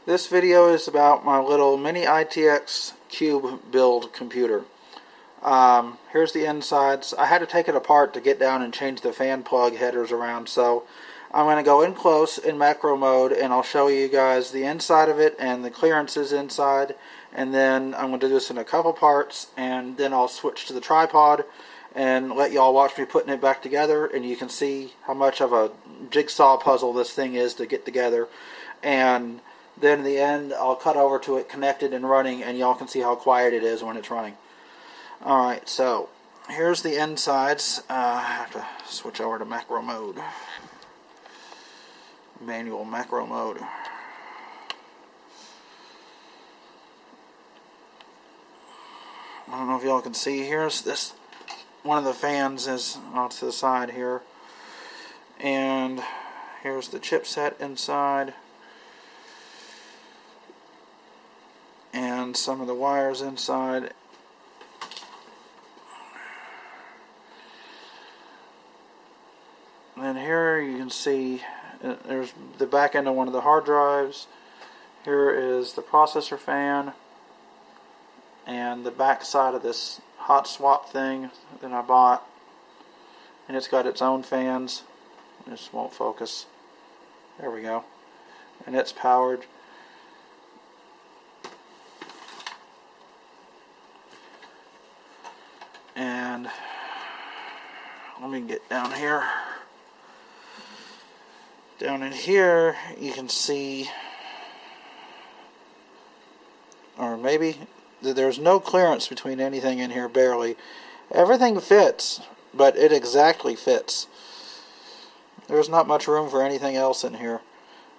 This video is about my little mini ITX cube build computer. Here's the insides. I had to take it apart to get down and change the fan plug headers around, so I'm going to go in close in macro mode and I'll show you guys the inside of it and the clearances inside, and then I'm going to do this in a couple parts, and then I'll switch to the tripod and let y'all watch me putting it back together, and you can see how much of a jigsaw puzzle this thing is to get together. And then in the end I'll cut over to it connected and running, and y'all can see how quiet it is when it's running. Alright, so here's the insides. I have to switch over to macro mode. Manual macro mode. I don't know if y'all can see. Here's this. One of the fans is off to the side here. And here's the chipset inside. And some of the wires inside. And then here you can see there's the back end of one of the hard drives. Here is the processor fan and the back side of this hot swap thing that I bought, and it's got its own fans. This won't focus. There we go. And it's powered. And let me get down here. Down in here you can see, or maybe there's no clearance between anything in here, barely. Everything fits, but it exactly fits. There's not much room for anything else in here,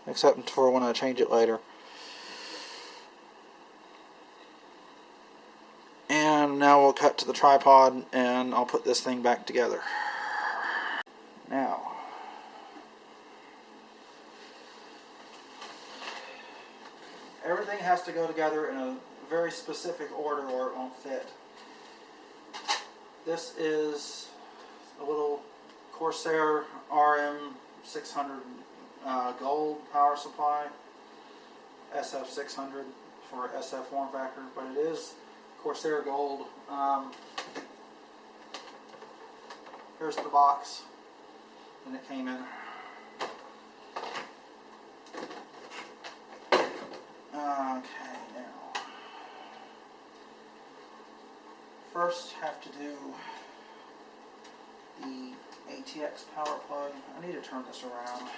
except for when I change it later. And now we'll cut to the tripod and I'll put this thing back together. Now, everything has to go together in a very specific order or it won't fit. This is a little Corsair RM600 gold power supply, SF600 for SF form factor, but it is Corsair gold. Here's the box, and it came in. Okay, now first have to do the ATX power plug. I need to turn this around.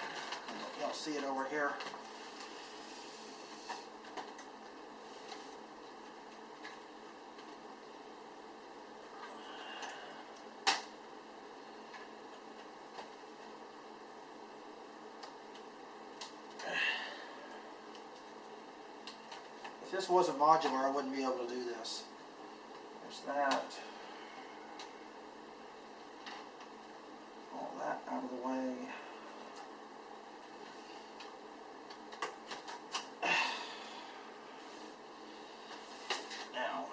Y'all see it over here. If this wasn't modular, I wouldn't be able to do this. There's that. All that out of the way. Now,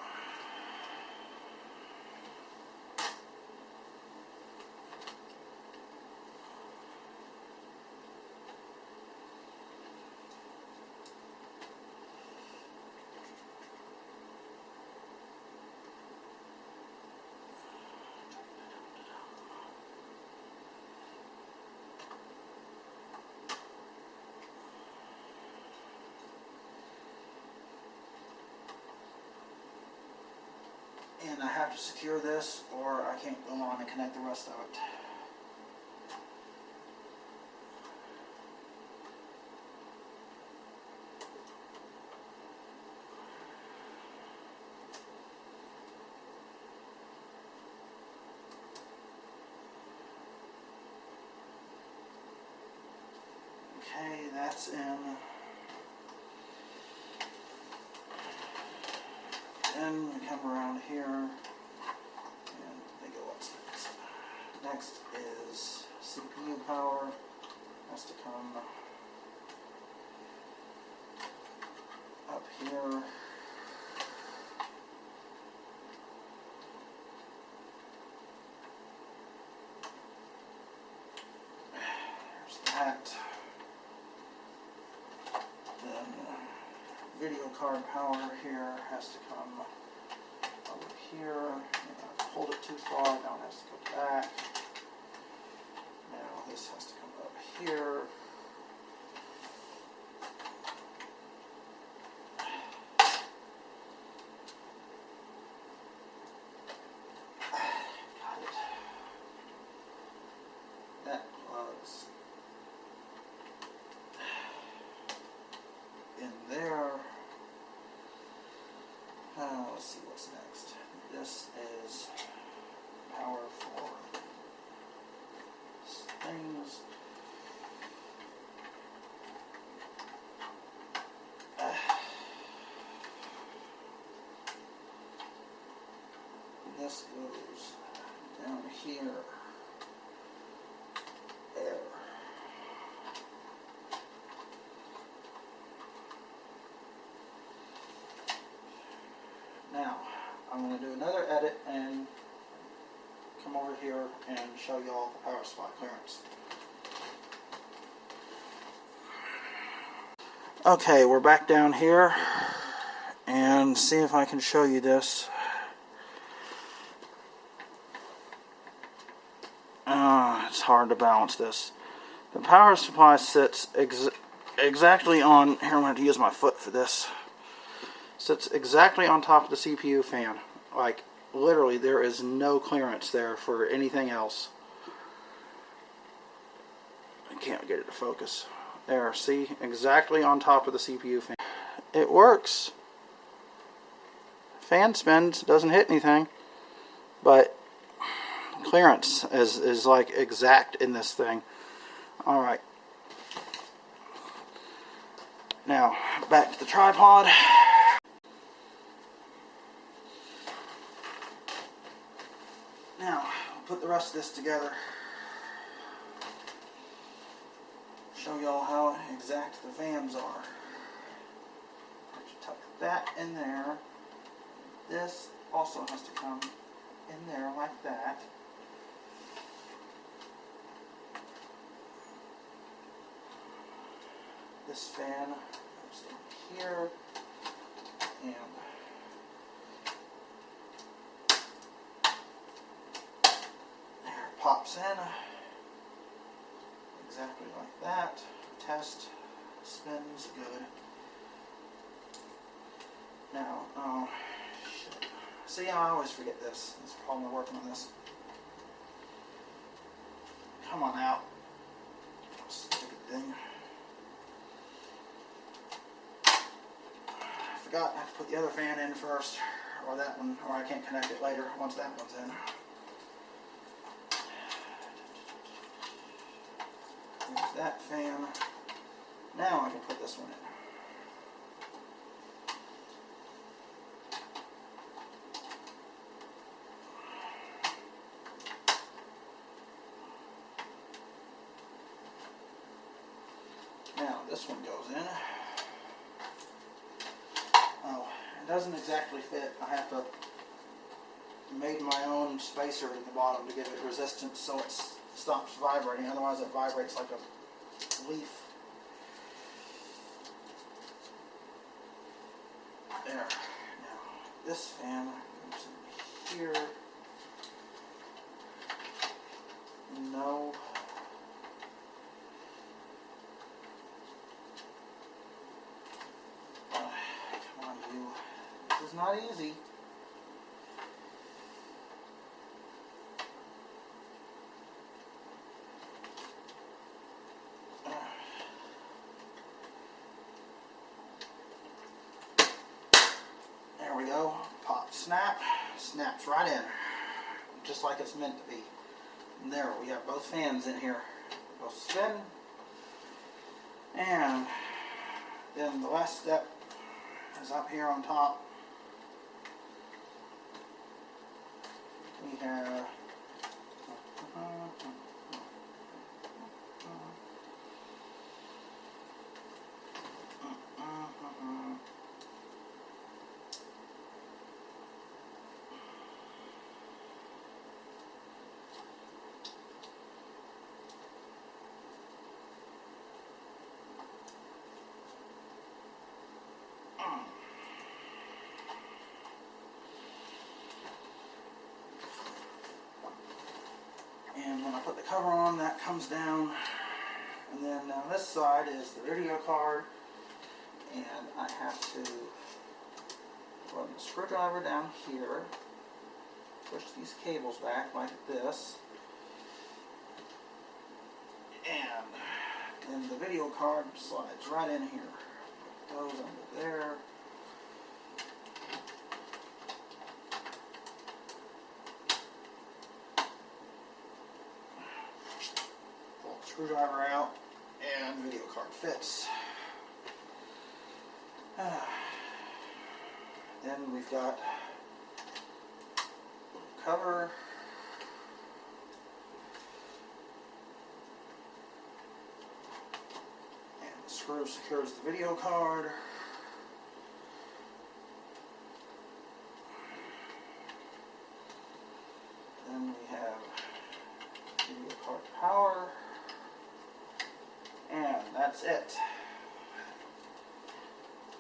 and I have to secure this or I can't go on and connect the rest of it. Okay, that's in. Then we come around here and they go upstairs. Next is CPU power. Has to come up here. There's that. Then video card power here has to come over here. I pulled it too far, now it has to go back. Now this has to come up here. Got it. That plugs in there. Let's see what's next. This is power for things. This goes down here. There. Now, I'm going to do another edit and come over here and show you all the power supply clearance. Okay, we're back down here and see if I can show you this. It's hard to balance this. The power supply sits exactly on, here I'm going to have to use my foot for this. Sits exactly on top of the CPU fan. Like, literally, there is no clearance there for anything else. I can't get it to focus. There, see? Exactly on top of the CPU fan. It works. Fan spins, doesn't hit anything. But clearance is like exact in this thing. Alright. Now, back to the tripod. Now, I'll put the rest of this together. Show y'all how exact the fans are. Tuck that in there. This also has to come in there like that. This fan goes in here and there, pops in exactly like that. Test, spins good. Now, shit. See, I always forget this. That's the problem with working on this. Come on out. Stupid thing. I forgot I have to put the other fan in first, or that one, or I can't connect it later once that one's in. There's that fan. Now I can put this one in. Now this one goes in. Oh, it doesn't exactly fit. I have to made my own spacer at the bottom to give it resistance so it stops vibrating. Otherwise it vibrates like a leaf. There. Now this fan goes in here. No. Come on, you. This is not easy. There we go. Pop, snap. Snaps right in. Just like it's meant to be. And there, we have both fans in here. Both spin. And then the last step is up here on top. We have comes down, and then on this side is the video card, and I have to run the screwdriver down here, push these cables back like this, and then the video card slides right in here. Goes under there. Pull the screwdriver out, and the video card fits. Then we've got a cover. And the screw secures the video card. Then we have video card power. And that's it.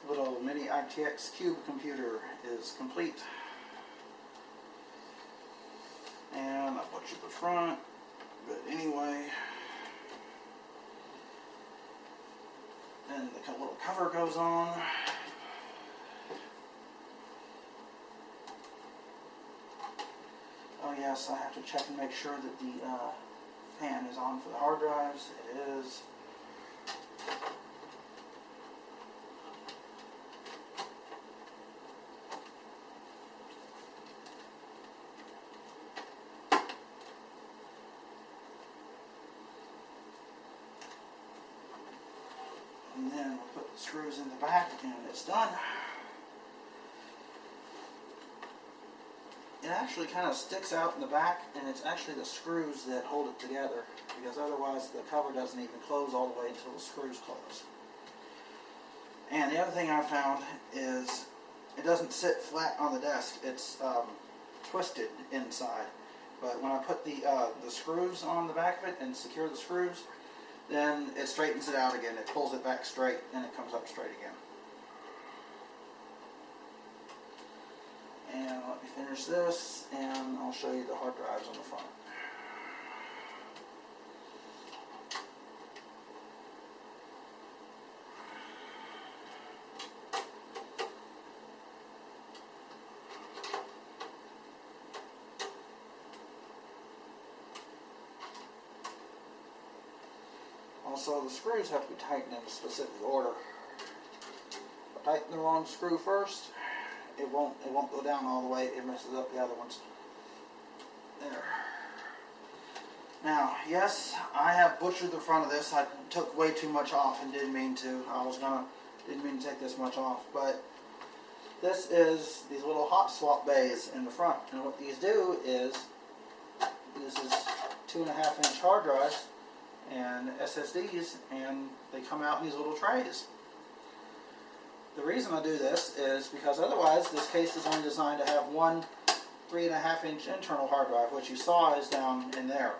Little mini ITX cube computer is complete. And I butchered the front, but anyway. Then the little cover goes on. Oh yes, I have to check and make sure that the fan is on for the hard drives. It is. And then we'll put the screws in the back and it's done. It actually kind of sticks out in the back, and it's actually the screws that hold it together, because otherwise the cover doesn't even close all the way until the screws close. And the other thing I found is it doesn't sit flat on the desk. It's twisted inside. But when I put the screws on the back of it and secure the screws, then it straightens it out again. It pulls it back straight, and it comes up straight again. And let me finish this, and I'll show you the hard drives on the front. Also, the screws have to be tightened in a specific order. If I tighten the wrong screw first, it won't go down all the way. It messes up the other ones. There. Now, yes, I have butchered the front of this. I took way too much off and didn't mean to. Didn't mean to take this much off. But this is these little hot swap bays in the front. And what these do is, this is 2.5-inch hard drives and SSDs, and they come out in these little trays. The reason I do this is because otherwise this case is only designed to have one 3.5-inch internal hard drive, which you saw is down in there.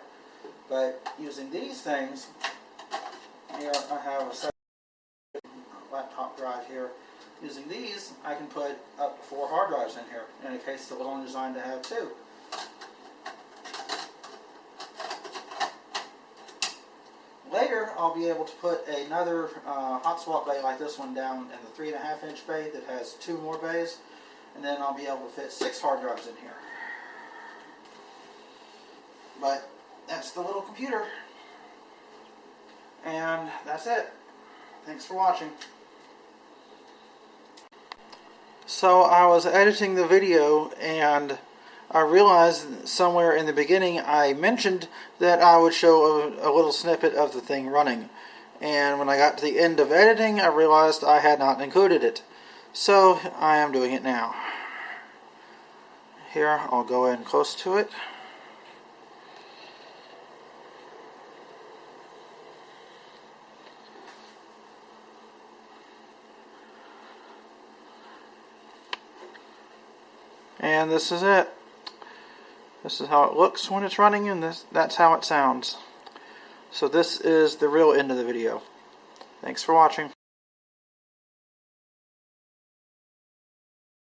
But using these things, here I have a second laptop drive here. Using these, I can put up to 4 hard drives in here, in a case that was only designed to have 2. Later, I'll be able to put another hot swap bay like this one down in the 3.5-inch bay that has 2 more bays, and then I'll be able to fit 6 hard drives in here. But that's the little computer, and that's it. Thanks for watching. So I was editing the video, and I realized somewhere in the beginning I mentioned that I would show a little snippet of the thing running. And when I got to the end of editing, I realized I had not included it. So I am doing it now. Here, I'll go in close to it. And this is it. This is how it looks when it's running, and that's how it sounds. So this is the real end of the video. Thanks for watching.